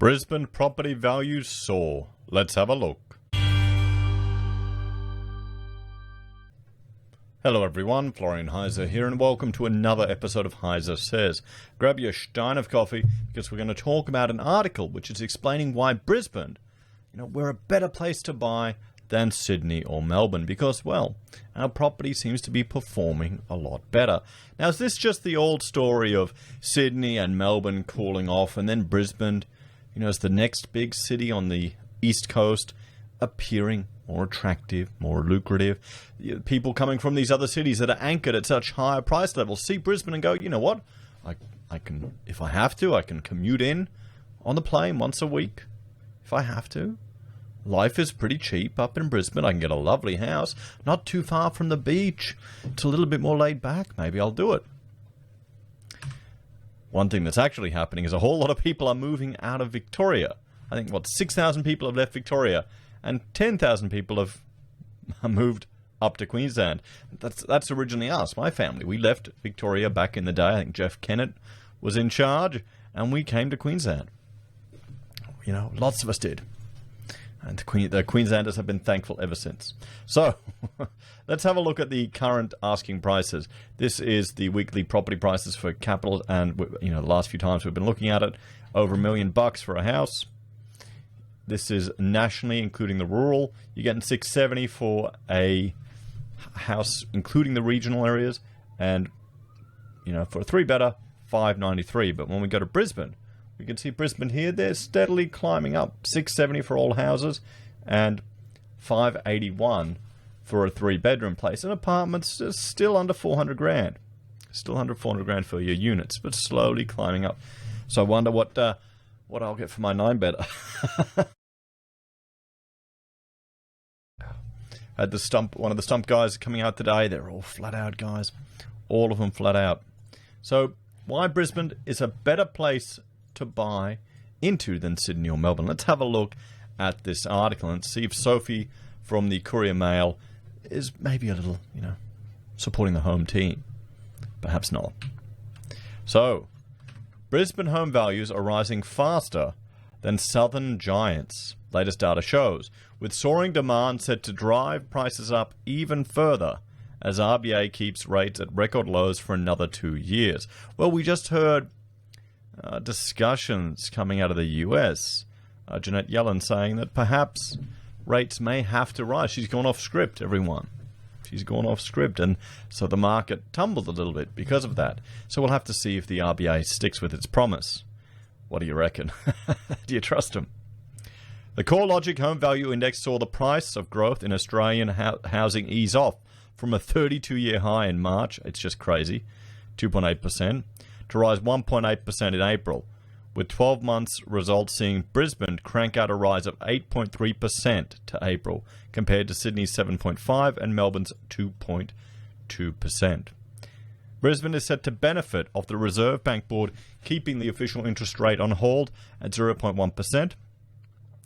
Brisbane Property Values Soar. Let's have a look. Hello everyone, Florian.Heise here, and welcome to another episode of HeiseSays. Grab your stein of coffee, because we're going to talk about an article which is explaining why Brisbane, we're a better place to buy than Sydney or Melbourne, because, well, our property seems to be performing a lot better. Now, is this just the old story of Sydney and Melbourne cooling off, and then Brisbane, as the next big city on the East Coast, appearing more attractive, more lucrative? People coming from these other cities that are anchored at such higher price levels see Brisbane and go, you know what? I can, if I have to, I can commute in on the plane once a week. If I have to. Life is pretty cheap up in Brisbane. I can get a lovely house, not too far from the beach. It's a little bit more laid back. Maybe I'll do it. One thing that's actually happening is a whole lot of people are moving out of Victoria. I think, 6,000 people have left Victoria, and 10,000 people have moved up to Queensland. That's originally us, my family. We left Victoria back in the day. I think Jeff Kennett was in charge, and we came to Queensland. Lots of us did. And the Queenslanders have been thankful ever since. So, let's have a look at the current asking prices. This is the weekly property prices for capital, and the last few times we've been looking at it, over $1 million for a house. This is nationally, including the rural. You're getting $670 for a house, including the regional areas, and for a 3-bedder, $593. But when we go to Brisbane, you can see Brisbane here, they're steadily climbing up. $670 for all houses and $581 for a 3-bedroom place. And apartments are still under $400,000. Still under $400,000 for your units, but slowly climbing up. So I wonder what I'll get for my 9-bedder. Had one of the stump guys coming out today. They're all flat out guys. All of them flat out. So why Brisbane is a better place to buy into than Sydney or Melbourne. Let's have a look at this article and see if Sophie from the Courier Mail is maybe a little, supporting the home team. Perhaps not. So, Brisbane home values are rising faster than southern giants, latest data shows, with soaring demand set to drive prices up even further as RBA keeps rates at record lows for another 2 years. Well, we just heard discussions coming out of the US. Janet Yellen saying that perhaps rates may have to rise. She's gone off script, everyone. She's gone off script, and so the market tumbled a little bit because of that. So we'll have to see if the RBA sticks with its promise. What do you reckon? Do you trust them? The CoreLogic Home Value Index saw the price of growth in Australian housing ease off from a 32-year high in March. It's just crazy. 2.8%. To rise 1.8% in April, with 12 months results seeing Brisbane crank out a rise of 8.3% to April, compared to Sydney's 7.5% and Melbourne's 2.2%. Brisbane is set to benefit of the Reserve Bank Board keeping the official interest rate on hold at 0.1%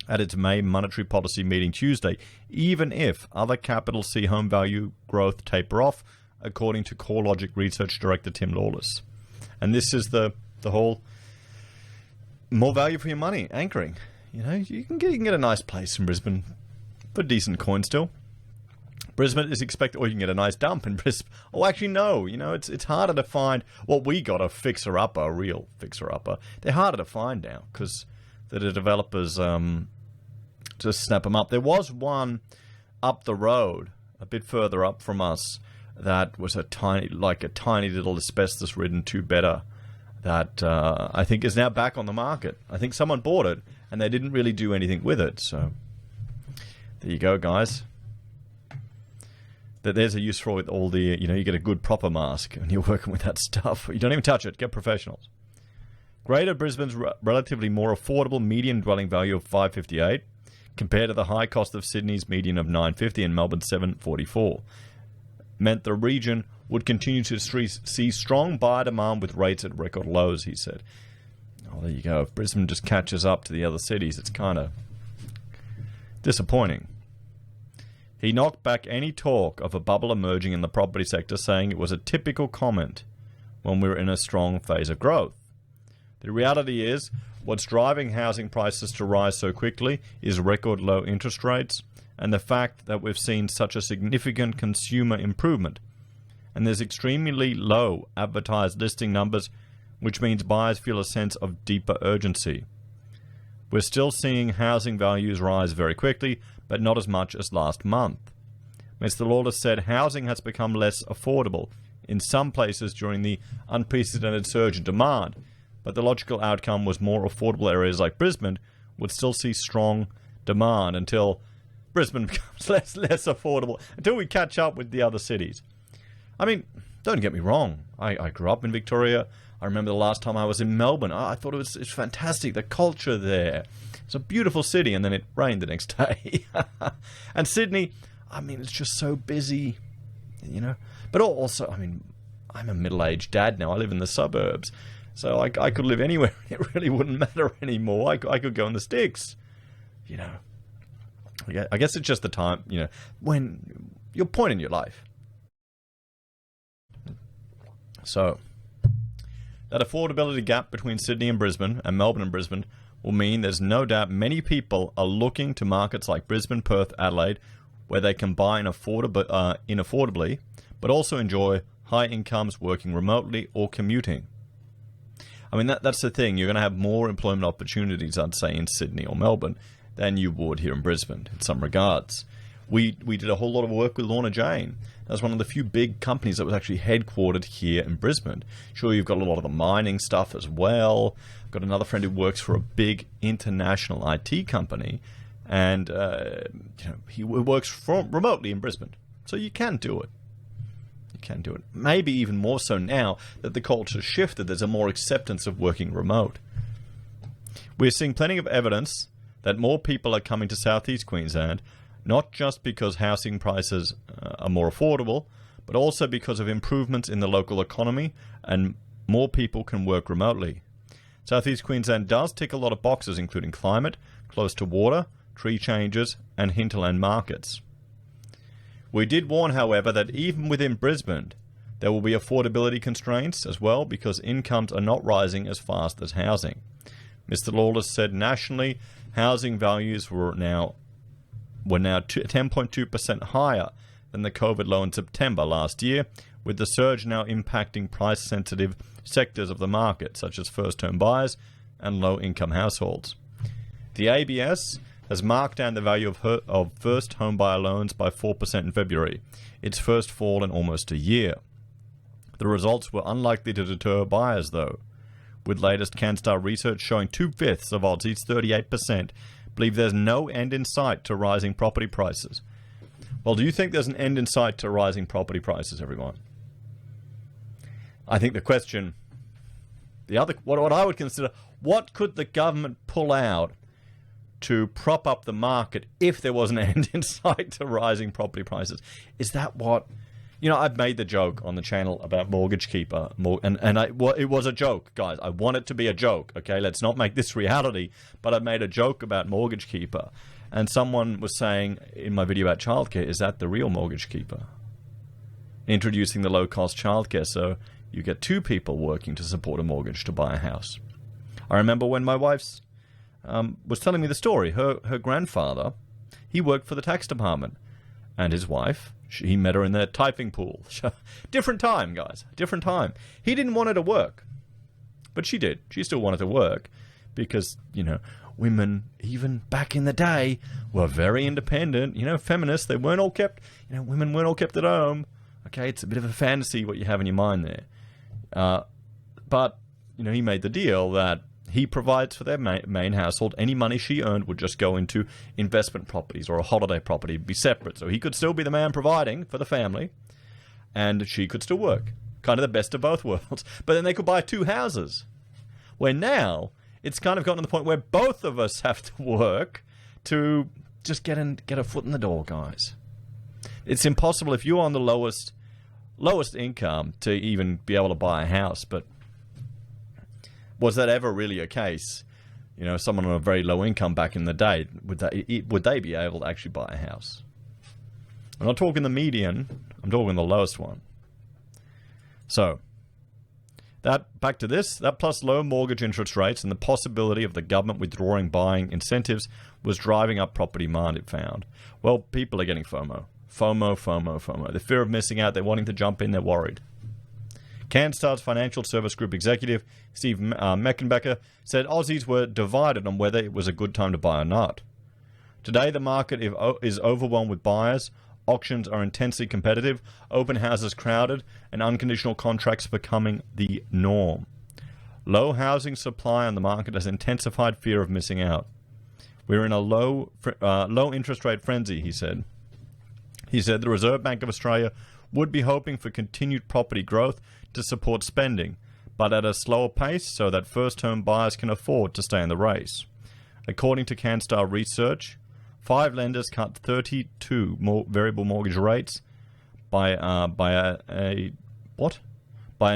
at its May monetary policy meeting Tuesday, even if other capitals see home value growth taper off, according to CoreLogic Research Director Tim Lawless. And this is the whole more value for your money anchoring. You can get a nice place in Brisbane for decent coin still. Brisbane is expected, or you can get a nice dump in Brisbane. Oh, actually, no. It's harder to find. Well, we got a fixer-upper, a real fixer-upper. They're harder to find now because the developers just snap them up. There was one up the road, a bit further up from us, that was a tiny little asbestos-ridden 2-bedder that I think is now back on the market. I think someone bought it, and they didn't really do anything with it. So there you go, guys. There's a use for all the, you get a good proper mask, and you're working with that stuff. You don't even touch it. Get professionals. Greater Brisbane's relatively more affordable median dwelling value of $558, compared to the high cost of Sydney's median of $950 and Melbourne's $744. Meant the region would continue to see strong buyer demand with rates at record lows, he said. Oh, there you go. If Brisbane just catches up to the other cities, it's kind of disappointing. He knocked back any talk of a bubble emerging in the property sector, saying it was a typical comment when we were in a strong phase of growth. The reality is, What's driving housing prices to rise so quickly is record low interest rates and the fact that we've seen such a significant consumer improvement. And there's extremely low advertised listing numbers, which means buyers feel a sense of deeper urgency. We're still seeing housing values rise very quickly, but not as much as last month. Mr. Lawless said housing has become less affordable in some places during the unprecedented surge in demand, but the logical outcome was more affordable areas like Brisbane would still see strong demand until Brisbane becomes less affordable, until we catch up with the other cities. I mean, don't get me wrong. I grew up in Victoria. I remember the last time I was in Melbourne. I thought it's fantastic, the culture there. It's a beautiful city, and then it rained the next day. And Sydney, I mean, it's just so busy, you know. But also, I mean, I'm a middle-aged dad now. I live in the suburbs. So I could live anywhere. It really wouldn't matter anymore. I could go in the sticks, you know. I guess it's just the time, you know, when your point in your life. So that affordability gap between Sydney and Brisbane and Melbourne and Brisbane will mean there's no doubt many people are looking to markets like Brisbane, Perth, Adelaide, where they can buy inaffordably, but also enjoy high incomes working remotely or commuting. I mean, that's the thing. You're going to have more employment opportunities, I'd say, in Sydney or Melbourne than you would here in Brisbane in some regards. We did a whole lot of work with Lorna Jane. That's one of the few big companies that was actually headquartered here in Brisbane. Sure, you've got a lot of the mining stuff as well. I've got another friend who works for a big international IT company, and you know, he works remotely in Brisbane. So you can do it. You can do it. Maybe even more so now that the culture shifted. There's a more acceptance of working remote. We're seeing plenty of evidence that more people are coming to southeast Queensland, not just because housing prices are more affordable, but also because of improvements in the local economy and more people can work remotely. Southeast Queensland does tick a lot of boxes, including climate, close to water, tree changes, and hinterland markets. We did warn, however, that even within Brisbane, there will be affordability constraints as well because incomes are not rising as fast as housing. Mr. Lawless said nationally, housing values were now 10.2% higher than the COVID low in September last year, with the surge now impacting price-sensitive sectors of the market, such as first-home buyers and low-income households. The ABS has marked down the value of first home buyer loans by 4% in February, its first fall in almost a year. The results were unlikely to deter buyers, though, with latest CanStar research showing 2/5 of Aussies, 38%, believe there's no end in sight to rising property prices. Well, do you think there's an end in sight to rising property prices, everyone? I think the question, what I would consider, what could the government pull out to prop up the market if there was an end in sight to rising property prices? Is that what... You know, I've made the joke on the channel about Mortgage Keeper, it was a joke, guys. I want it to be a joke, okay? Let's not make this reality, but I made a joke about Mortgage Keeper, and someone was saying in my video about childcare, is that the real Mortgage Keeper? Introducing the low-cost childcare so you get two people working to support a mortgage to buy a house. I remember when my wife's was telling me the story. Her grandfather, he worked for the tax department, and his wife, he met her in the typing pool. Different time, guys. Different time. He didn't want her to work, but she did. She still wanted to work because, you know, women, even back in the day, were very independent. You know, feminists, they weren't all kept, you know, women weren't all kept at home. Okay, it's a bit of a fantasy what you have in your mind there. But, you know, he made the deal that he provides for their main household. Any money she earned would just go into investment properties or a holiday property, be separate. So he could still be the man providing for the family, and she could still work. Kind of the best of both worlds. But then they could buy two houses. Where now, it's kind of gotten to the point where both of us have to work to just get a foot in the door, guys. It's impossible if you're on the lowest income to even be able to buy a house, but was that ever really a case? You know, someone on a very low income back in the day, would they be able to actually buy a house? I'm not talking the median, I'm talking the lowest one. So, Back to this, that plus low mortgage interest rates and the possibility of the government withdrawing buying incentives was driving up property demand, it found. Well, people are getting FOMO. FOMO. The fear of missing out, they're wanting to jump in, they're worried. Canstar's Financial Service Group executive, Steve Meckenbecker, said Aussies were divided on whether it was a good time to buy or not. Today, the market is overwhelmed with buyers. Auctions are intensely competitive, open houses crowded, and unconditional contracts becoming the norm. Low housing supply on the market has intensified fear of missing out. We're in a low interest rate frenzy, he said. He said the Reserve Bank of Australia would be hoping for continued property growth to support spending, but at a slower pace so that first-home buyers can afford to stay in the race. According to Canstar Research, 5 lenders cut 32 variable mortgage rates by a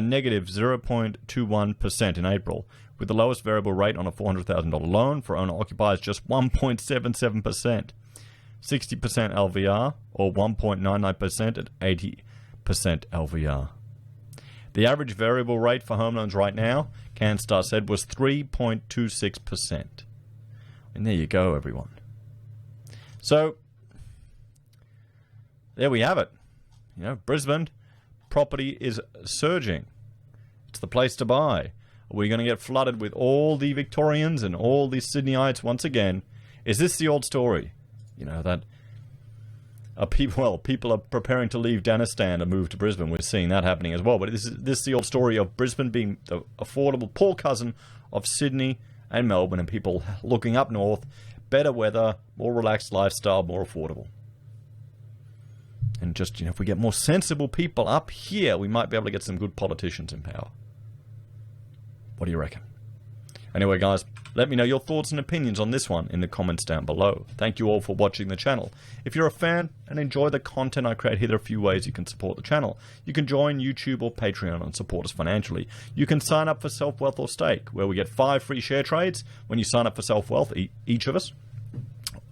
negative 0.21% in April, with the lowest variable rate on a $400,000 loan for owner-occupiers just 1.77%, 60% LVR, or 1.99% at 80% LVR. The average variable rate for home loans right now, Canstar said, was 3.26%. And there you go, everyone. So, there we have it. You know, Brisbane property is surging. It's the place to buy. Are we going to get flooded with all the Victorians and all the Sydneyites once again? Is this the old story? You know, that people are preparing to leave Danistan and move to Brisbane. We're seeing that happening as well. But this is the old story of Brisbane being the affordable poor cousin of Sydney and Melbourne, and people looking up north. Better weather, more relaxed lifestyle, more affordable. And just, you know, if we get more sensible people up here, we might be able to get some good politicians in power. What do you reckon? Anyway, guys, let me know your thoughts and opinions on this one in the comments down below. Thank you all for watching the channel. If you're a fan and enjoy the content I create here, there are a few ways you can support the channel. You can join YouTube or Patreon and support us financially. You can sign up for SelfWealth or Stake, where we get 5 free share trades when you sign up for SelfWealth, each of us.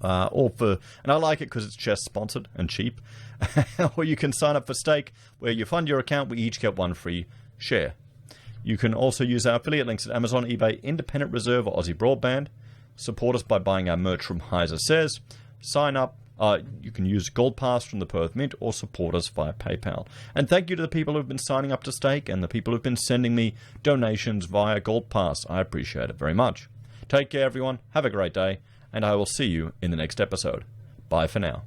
And I like it because it's just sponsored and cheap. Or you can sign up for Stake, where you fund your account, we each get 1 free share. You can also use our affiliate links at Amazon, eBay, Independent Reserve, or AussieBroadband. Support us by buying our merch from HeiseSays. Sign up. You can use Gold Pass from the Perth Mint, or support us via PayPal. And thank you to the people who've been signing up to Stake and the people who've been sending me donations via Gold Pass. I appreciate it very much. Take care, everyone. Have a great day, and I will see you in the next episode. Bye for now.